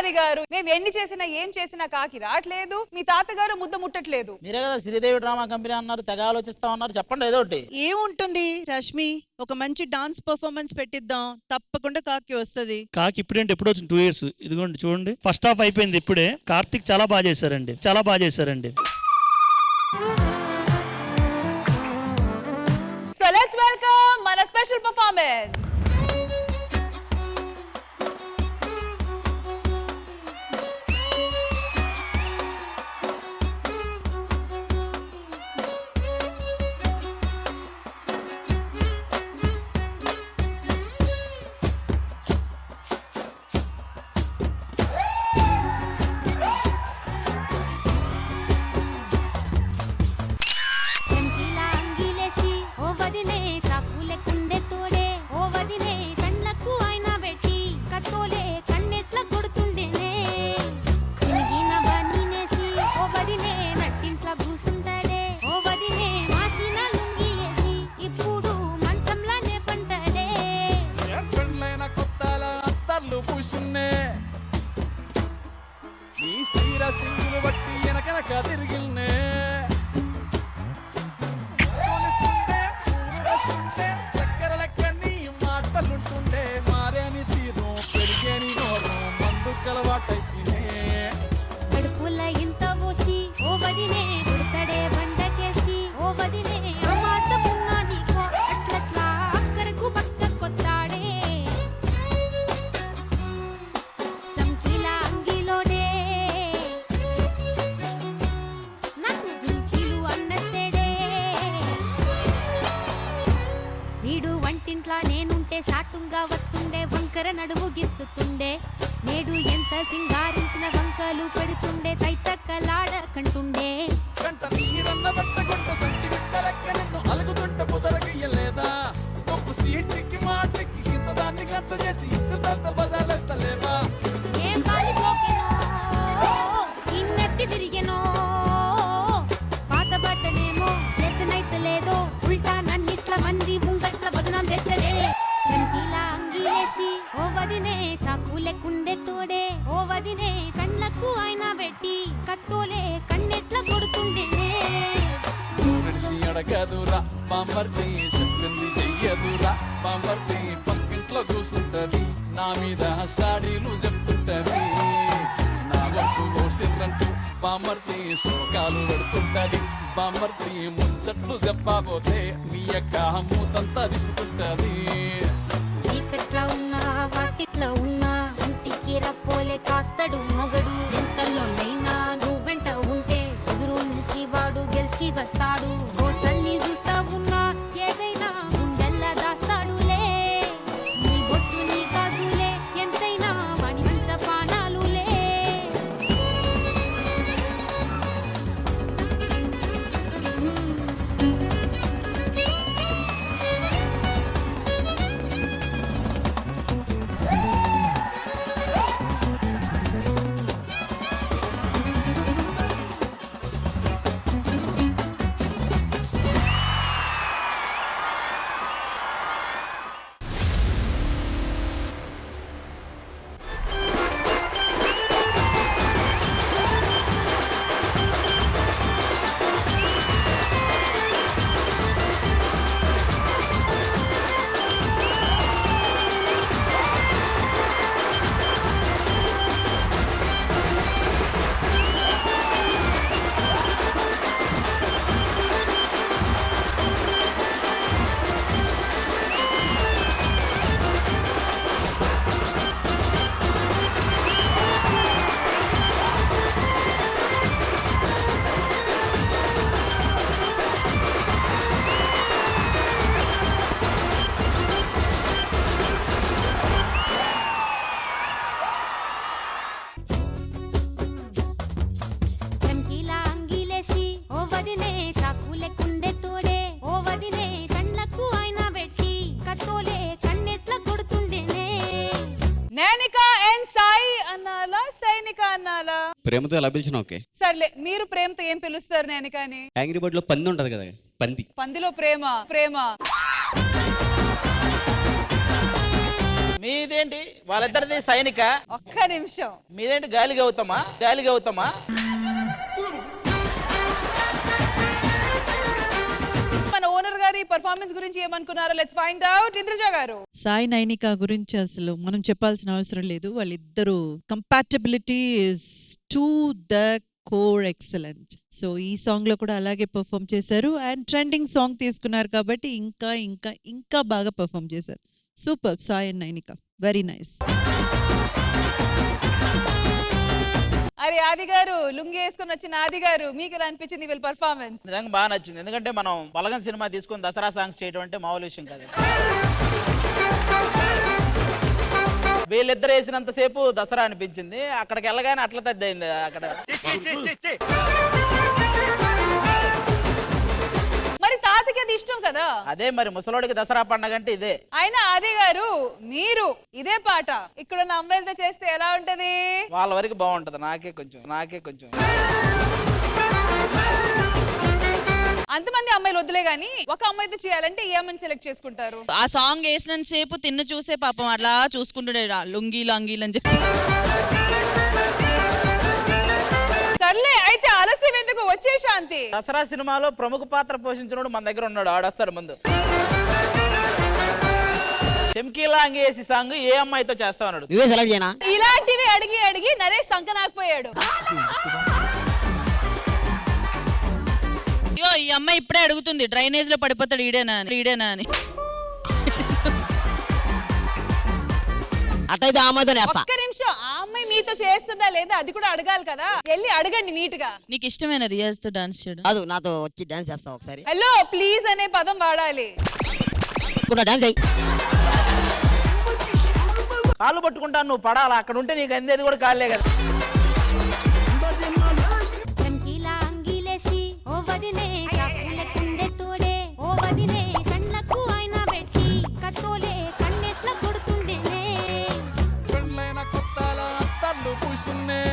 శ్రీనాథి గారు, మేము ఎన్ని చేసినా ఏం చేసినా కాకి రావట్లేదు, మీ తాతగారు ముద్ద ముట్టట్లేదు. మీరే కదా శ్రీదేవి డ్రామా కంపెనీ అన్నారు, తెగ ఆలోచిస్తా ఉన్నారు, చెప్పండి ఏదో ఒకటి. ఏముంటుంది రష్మి, ఒక మంచి డాన్స్ పర్ఫార్మెన్స్ పెట్టిద్దాం, తప్పకుండా కాకి వస్తది. కాకి ఇప్పుడేంటి, ఎప్పుడు వచ్చింది 2 years. ఇదిగోండి చూడండి, ఫస్ట్ హాఫ్ అయిపోయింది ఇప్పుడే. కార్తిక్ చాలా బాగా చేశారండి, చాలా బాగా చేశారండి. సో లెట్స్ వెల్కమ్ మన స్పెషల్ పర్ఫార్మెన్స్. నడుము గిచ్చుతుండే, నేడు ఎంత సింగారించిన వంకలు పెడుతుండే, తైతక్కలాడ కంటుండే. కంట నీరన్న బట్టగుంట సంటి బిట్టలెక్క నిన్ను అలుగుతుంట పుదరగయ్యలేదా, ఒప్పు సీటికి మాటకి ఇంత దాన్ని గంత చేసి ఇంత బజార్లెత్తలేవా. ఏం కాలి సోకెనో ఇన్నెత్తి తిరిగెనో, పాత బట్టనేమో చేతనైతలేదో, ఉల్టా నన్నిట్ల మంది ముంగట్ల బదనాం చేస్తలే. చంకీలా అంగిలేసి ఓ వదినే చాకులెక్కుండే తోడే, ఓ వదినే కళ్ళకు ఆయన పెట్టి కత్తోలే కన్నెట్ల కొడుతుండేనే. నడిచి అడగదురా బాంబర్తి, చెప్పింది చెయ్యదురా బాంబర్తి, పక్కింట్లో కూసుంటది నా మీద సాడీలు చెప్తుంటది, నా వంతు కోసిర్రంటూ బాంబర్తి సోకాలు పెడుతుంటది, బాంబర్తి ముచ్చట్లు చెప్పబోతే మీ యొక్క మూతంతా తిప్పుతుంటది. చీకట్లా ఉన్నా వాకిట్లా ఉన్నా ఇంటికి రప్పోలే కాస్తడు మొగడు, ఎంతలోనైనా నువ్వెంట ఉంటే ఎదురు నిలిచి వాడు గెలిచి వస్తాడు. గోసల్ని చూస్తా ఉన్నా ఏదైనా గుండెల్లా దాస్తాడులే, నీ బొట్టు నీ గాజులే ఎంతైనా వాడి మంచ పానాలులే. ప్రేమతో ఎలా పిలిచిన ఓకే. సర్లే, మీరు ప్రేమతో ఏం పిలుస్తారు నేను కానీ? యాంగ్రీ బర్డ్ లో పంది ఉంటది కదా, పంది. పందిలో ప్రేమ. ప్రేమ మీదేంటి వాళ్ళిద్దరిది సైనిక, ఒక్క నిమిషం. మీదేంటి గాలి గౌతమా? గాలి గౌతమా? మన ఓనర్ గారి పర్ఫార్మెన్స్ గురించి ఏమనుకున్నారో లెట్స్ ఫైండ్ అవుట్. ఇంద్రజ గారు, సాయి నైనిక గురించి అసలు మనం చెప్పాల్సిన అవసరం లేదు. వాళ్ళిద్దరూ compatibility is to the core excellent. So ఈ సాంగ్ లో కూడా అలాగే పర్ఫామ్ చేశారు అండ్ ట్రెండింగ్ సాంగ్ తీసుకున్నారు కాబట్టి ఇంకా ఇంకా ఇంకా బాగా పర్ఫామ్ చేశారు. Super Sai and Nainika, very nice. అరే ఆది గారు, లుంగి వేసుకొని వచ్చిన ఆది గారు, మీకు ఎలా అనిపించింది వీళ్ళ పర్ఫార్మెన్స్? నిజంగా బాగా నచ్చింది. ఎందుకంటే మనం బలగం సినిమా తీసుకొని దసరా సాంగ్స్ చేయడం అంటే మామూలు విషయం కాదు. వీళ్ళిద్దరు వేసినంతసేపు దసరా అనిపించింది, అక్కడికి వెళ్ళగానే అట్లా తద్దయింది. అక్కడ మరి తాతకి అది ఇష్టం కదా. అదే మరి ముసలోడికి దసరా పండగ అంటే ఇదే. అయినా ఆది గారు, మీరు ఇదే పాట ఇక్కడ ఉన్న అమ్మాయిలతో చేస్తే ఎలా ఉంటది? వాళ్ళ వరకు బాగుంటది, నాకే కొంచెం అంతమంది అమ్మాయిలు వద్దులే గానీ ఒక అమ్మాయితో చేయాలంటే ఏ అమ్మాయిని సెలెక్ట్ చేసుకుంటారు? ఆ సాంగ్ వేసినంత సేపు తిన్న చూసే పాపం అలా చూసుకుంటుండే లుంగీలు అంగీలు అని చెప్పి. సర్లే అయితే ఆలస్యం ఎందుకు, వచ్చే శాంతి. దసరా సినిమాలో ప్రముఖ పాత్ర పోషించినోడు మన దగ్గర ఉన్నాడు, ఆడొస్తాడు ముందు. చెమ్కీలా అంగేసి సాంగ్ ఏ అమ్మాయితో చేస్తా అన్నాడు. ఇలాంటివి అడిగి అడిగి నరేష్ సంకనాకపోయాడు. అయ్యో ఈ అమ్మాయి ఇప్పుడే అడుగుతుంది డ్రైనేజ్ లో పడిపోతాడు ఈడేనా అని. అట్టయితే ఆ అమ్మాయితో ఒక్క నిమిషం, ఆ అమ్మాయి మీతో చేస్తుందా లేదా అది కూడా అడగాలి కదా. వెళ్ళి అడగండి నీట్ గా. నీకు ఇష్టమైన రియాజ్ తో డాన్స్ చేయడం? కాదు, నాతో వచ్చి డాన్స్ చేస్తావు ఒకసారి. హలో ప్లీజ్ అనే పదం వాడాలి. డాన్స్ అయ్యి కాళ్ళు పట్టుకుంటాను, నువ్వు పడాలా. అక్కడ ఉంటే నీకు అందేది కూడా కాళ్ళే కదా. చంకీలా అంగీలేసి ఓ వదినే చాకుల కుండెట్టోడే ఓ వదినే కళ్ళకు ఆయన పెట్టి కత్తోలే కన్నెట్ల కొడుతుండేనే పెళ్ళైన కొత్తల అత్తర్లు పూసిన్నే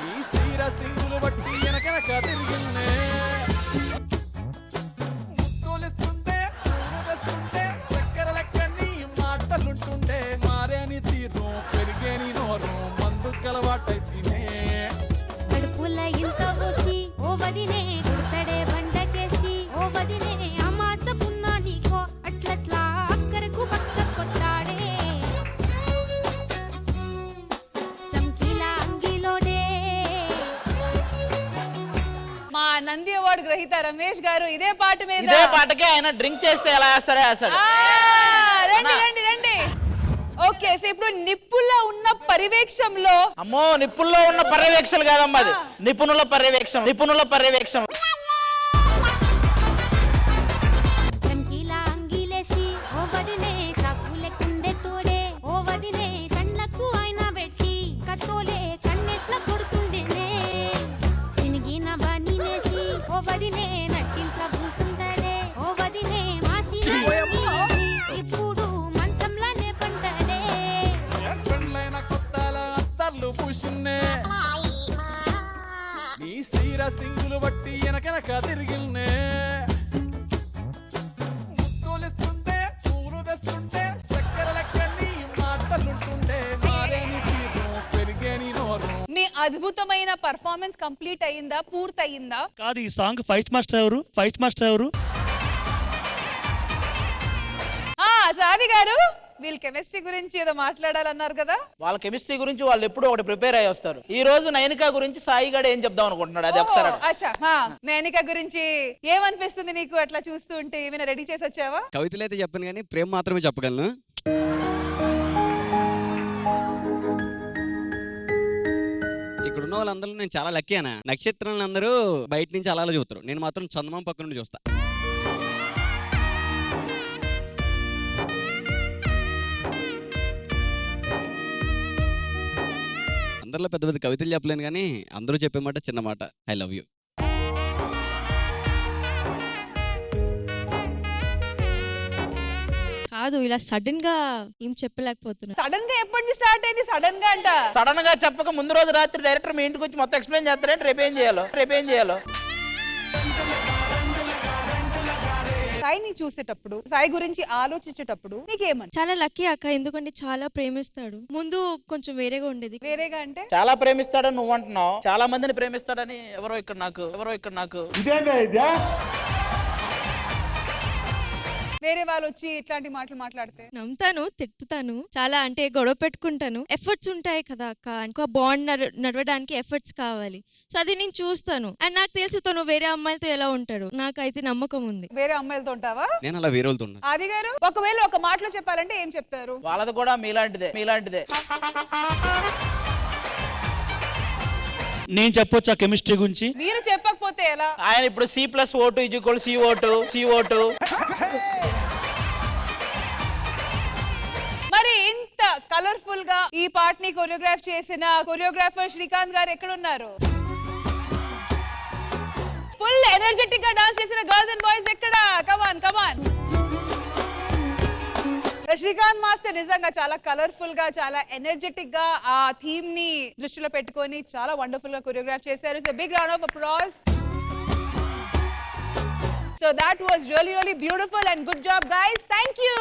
ఈ సీర సింగులు బట్టి వెనకనక తిరిగిన్నే ముత్తులిస్తుంటే పూలు తెస్తుంటే చక్కెర లెక్క నీ మాటలుంటుండే మారేని తీరు పెరిగేని నోరు మందు కలవాటైతేనే కడుపుల ఇంత పోసి ఓ వదినే కుడతడే బండకేసి ఓ వదినే అమాస పున్నా నీకో అట్లట్లా అక్కరకు పక్క కొత్తాడే చంకీలా అంగిలోడే. మా నంది అవార్డు గ్రహీత రమేష్ గారు ఇదే పాట మీద ఇదే పాటకే ఆయన డ్రింక్ చేస్తే ఎలా వేస్తారో వేస్తాడు. రండి రండి రండి. ఓకే, సో ఇప్పుడు నిప్పుల్లో ఉన్న పర్యవేక్షణలో, అమ్మో నిప్పుల్లో ఉన్న పర్యవేక్షణ కాదమ్మా, అది నిపుణుల పర్యవేక్షణ. చంకీలా అంగిలేసి ఓ వదినే చాకుల కుండెట్టోడే ఓ వదినే కళ్ళకు ఆయన పెట్టి కత్తోలే కన్నెట్ల కొడుతుండేనే చినిగిన బనీనేసి ఓ వదినే నట్టింట్ల కూసుంటాడే ఓ వదినే మాసిన ఇప్పుడు మంచంలానే పంటడే పెళ్ళైన కొత్తల అత్తర్లు పూసిన్నే నీ సీర సింగులు బట్టి వెనకనక తిరిగిన్నే ముత్తులిస్తుంటే పూలు తెస్తుంటే చక్కెర లెక్క నీ మాటలుంటుండే మారేని తీరు పెరిగేని నోరు. మీ అద్భుతమైన పర్ఫార్మెన్స్ కంప్లీట్ అయ్యిందా, పూర్తయిందా? కాదు, ఈ సాంగ్ ఫైట్ మాస్టర్ ఎవరు? సాది గారు, వీళ్ళు కెమిస్ట్రీ గురించి ఏదో మాట్లాడాలన్నారు కదా. వాళ్ళ కెమిస్ట్రీ గురించి వాళ్ళు ఎప్పుడు ఒకటి ప్రిపేర్ అయ్యి వస్తారు. ఈ రోజు నైనిక గురించి సాయి గడ ఏం చెప్దాం అనుకుంటున్నాడు, అది ఒకసారి అడగ. అచ్చా, నైనిక గురించి ఏమనిపిస్తుంది నీకు అట్లా చూస్తూ ఉంటే? ఏమైనా రెడీ చేసి వచ్చావా? కవితలు అయితే చెప్పను కానీ ప్రేమ మాత్రమే చెప్పగలను. ఇక్కడ ఉన్న వాళ్ళందరూ నేను చాలా లక్కీ అన్న. నక్షత్రాలను అందరూ బయట నుంచి అలా చూస్తారు, నేను మాత్రం చందమామ పక్క నుండి చూస్తా. అందరిలో పెద్ద పెద్ద కవితలు చెప్పలేను కానీ అందరూ చెప్పే మాట చిన్న మాట, ఐ లవ్ యూ. కాదు, ఇలా సడన్ గా ఏం చెప్పలేకపోతున్నా. సడన్ గా ఎప్పటి నుంచి స్టార్ట్ అయింది? సడన్ గా అంట. సడన్ గా చెప్పక ముందు రోజు రాత్రి డైరెక్టర్ మీ ఇంటికి వచ్చి మొత్తం ఎక్స్ప్లెయిన్ చేస్తారంటే రేపేం చేయాలో సాయిని చూసేటప్పుడు, సాయి గురించి ఆలోచించేటప్పుడు నీకేమని? చాలా లక్కీ అక్క, ఎందుకంటే చాలా ప్రేమిస్తాడు. ముందు కొంచెం వేరేగా ఉండేది. వేరేగా అంటే చాలా ప్రేమిస్తాడని నువ్వు అంటున్నావు, చాలా మందిని ప్రేమిస్తాడని ఎవరో ఇక్కడ నాకు వేరే వాళ్ళు వచ్చి ఇట్లాంటి మాటలు మాట్లాడితే నమ్ముతాను, తిట్టుతాను, చాలా అంటే గొడవ పెట్టుకుంటాను. ఎఫర్ట్స్ ఉంటాయి కదా అక్క, ఇంకో బాండ్ నడవడానికి ఎఫర్ట్స్ కావాలి. సో అది నేను చూస్తాను. అండ్ నాకు తెలుసు తను వేరే అమ్మాయిలతో ఎలా ఉంటాడు, నాకైతే నమ్మకం ఉంది. వేరే అమ్మాయిలతో ఉంటావా? నేను అలా వేరే వాళ్ళతో ఉన్నా. ఆది గారు ఒకవేళ ఒక మాటలో చెప్పాలంటే ఏం చెప్తారు? వాళ్ళది కూడా మీలాంటిదే. నేను చెప్పొచ్చు ఆ కెమిస్ట్రీ గురించి. మీరు చెప్పకపోతే ఎలా? ఆయన ఇప్పుడు C+O2 CO2 మరి ఇంత కలర్ఫుల్ గా ఈ పార్ట్ ని కొరియోగ్రాఫ్ చేసిన కొరియోగ్రాఫర్ శ్రీకాంత్ గారు ఎక్కడ ఉన్నారు? ఫుల్ ఎనర్జెటిక్ గా డాన్స్ చేసిన గర్ల్స్ అండ్ బాయ్స్ ఎక్కడ? కమాన్ శ్రీకాంత్ మాస్టర్ నిజంగా చాలా కలర్ఫుల్ గా, చాలా ఎనర్జెటిక్ గా ఆ థీమ్ ని దృష్టిలో పెట్టుకొని చాలా వండర్ఫుల్ గా కొరియోగ్రాఫ్ చేశారు. So big round of applause. So that was really beautiful and good job guys. Thank you.